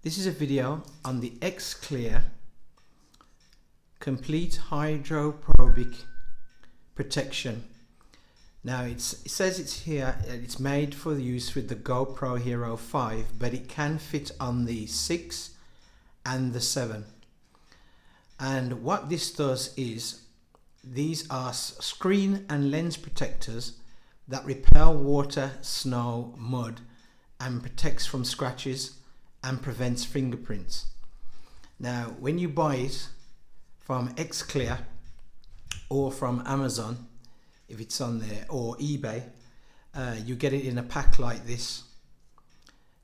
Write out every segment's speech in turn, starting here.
This is a video on the XClear Complete Hydrophobic Protection. Now it says it's here, it's made for use with the GoPro Hero 5, but it can fit on the 6 and the 7. And what this does is, these are screen and lens protectors that repel water, snow, mud, and protects from scratches and prevents fingerprints. Now when you buy it from XClear or from Amazon, if it's on there, or eBay, you get it in a pack like this.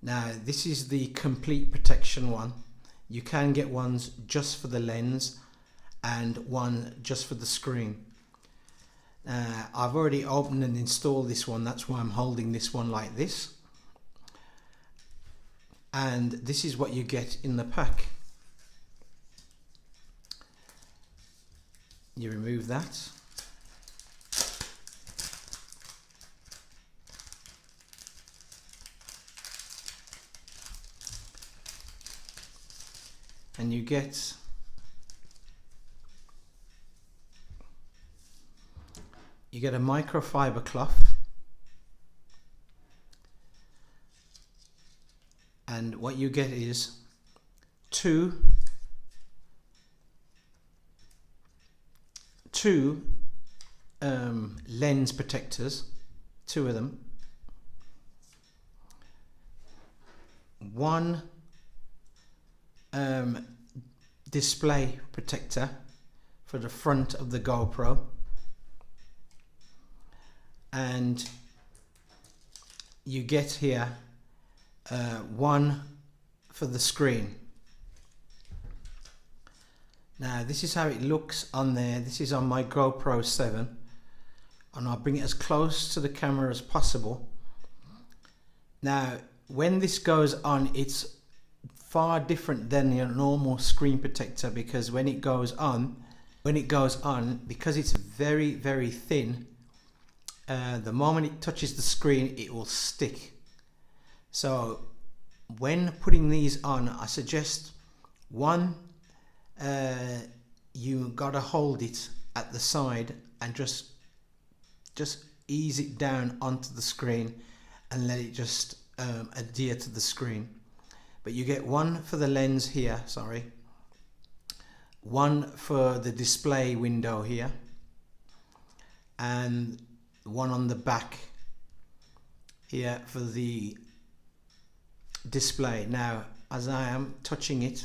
Now this is the complete protection one. You can get ones just for the lens and one just for the screen. I've already opened and installed this one, that's why I'm holding this one like this. And this is what you get in the pack. You remove that. And you get a microfiber cloth, and what you get is two lens protectors, two of them, one display protector for the front of the GoPro, and you get here one for the screen. Now this is how it looks on there. This is on my GoPro 7, and I'll bring it as close to the camera as possible. Now when this goes on, it's far different than your normal screen protector, because when it goes on, because it's very, very thin, the moment it touches the screen it will stick. So when putting these on, I suggest one, you gotta hold it at the side and just ease it down onto the screen and let it just adhere to the screen. But you get one for the lens here, one for the display window here, and one on the back here for the display. Now as I am touching it,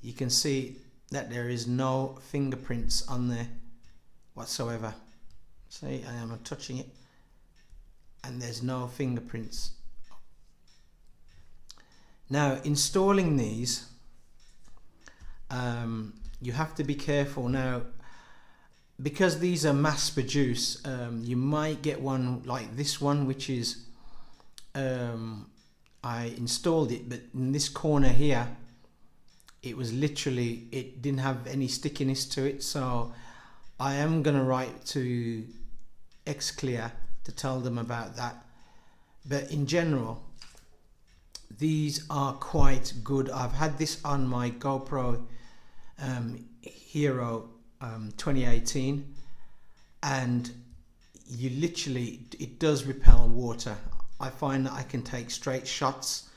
you can see that there is no fingerprints on there whatsoever. See, I am touching it and there's no fingerprints. Now installing these, you have to be careful. Now because these are mass produced, you might get one like this one, which is I installed it, but in this corner here it was literally, it didn't have any stickiness to it. So I am gonna write to XClear to tell them about that. But in general, these are quite good. I've had this on my GoPro Hero 2018, and you literally, it does repel water. I find that I can take straight shots,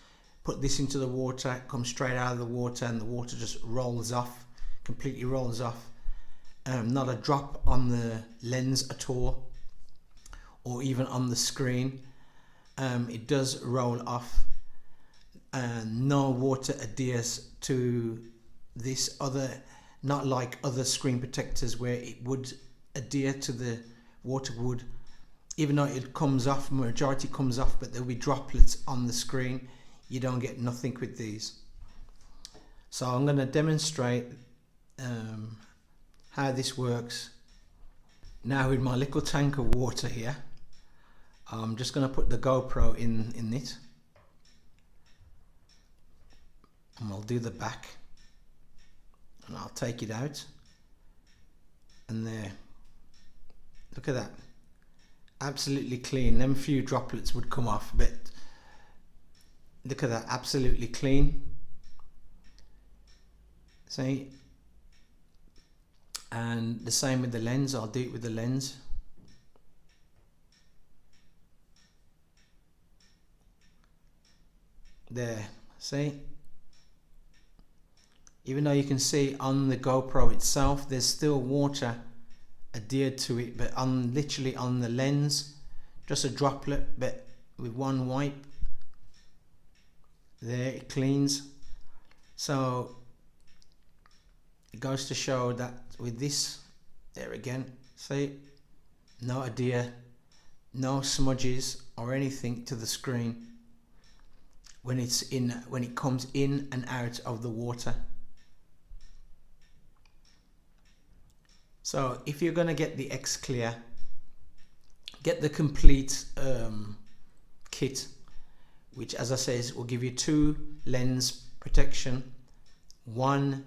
put this into the water, it comes straight out of the water, and the water just rolls off, completely rolls off. Not a drop on the lens at all, or even on the screen. It does roll off, and no water adheres to this, other, not like other screen protectors where it would adhere to the water would, even though it comes off, majority comes off, but there'll be droplets on the screen. You don't get nothing with these. So I'm going to demonstrate how this works now with my little tank of water here. I'm just going to put the GoPro in it, and I'll do the back, and I'll take it out, and there, look at that, absolutely clean. Them few droplets would come off, but look at that, absolutely clean. See, and the same with the lens. I'll do it with the lens. There, see, even though you can see on the GoPro itself there's still water adhered to it, but on literally on the lens, just a droplet, but with one wipe, there it cleans. So it goes to show that with this, there again, see, no adhere, no smudges or anything to the screen when it comes in and out of the water. So if you're going to get the XClear, get the complete kit, which, as I says, will give you 2 lens protection, 1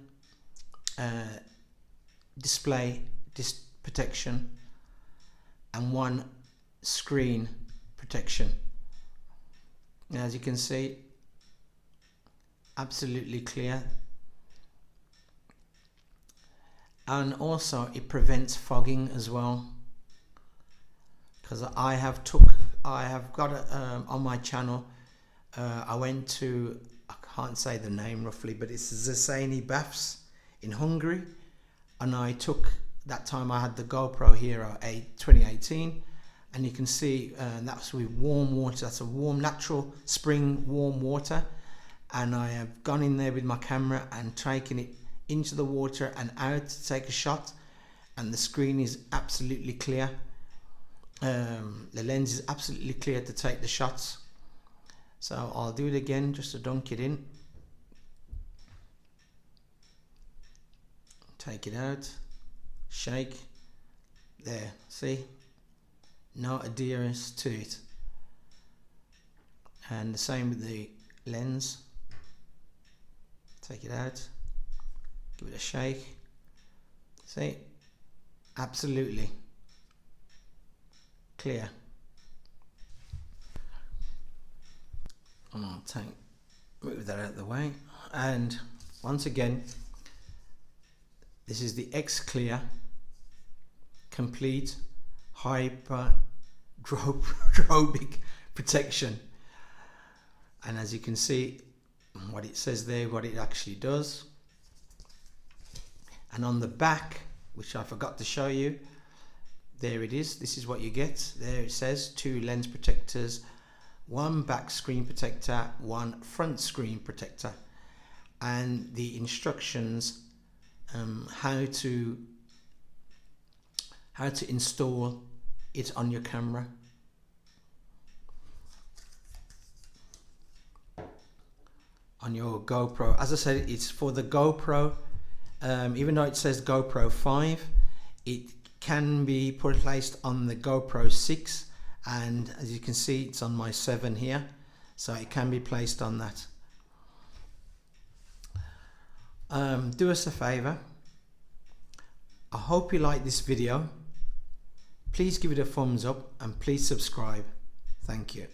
display protection, and 1 screen protection. Now, as you can see, absolutely clear. And also it prevents fogging as well, because I have got it on my channel. I went to, I can't say the name roughly, but it's Zasani Baths in Hungary, and I took, that time I had the GoPro Hero 2018, and you can see that's with warm water. That's a warm, natural spring warm water, and I have gone in there with my camera and taken it into the water and out to take a shot, and the screen is absolutely clear. The lens is absolutely clear to take the shots. So I'll do it again just to dunk it in, take it out, shake, there, see, no adherence to it. And the same with the lens, take it out, give it a shake, see, absolutely clear. I'll move that out of the way, and once again, this is the XClear Complete Hydrophobic Protection, and as you can see what it says there, what it actually does. And on the back, which I forgot to show you, there it is. This is what you get. There it says 2 lens protectors, 1 back screen protector, 1 front screen protector, and the instructions how to install it on your camera. On your GoPro. As I said, it's for the GoPro. Even though it says GoPro 5, it can be placed on the GoPro 6, and as you can see, it's on my 7 here, so it can be placed on that. Do us a favor, I hope you like this video. Please give it a thumbs up and please subscribe. Thank you.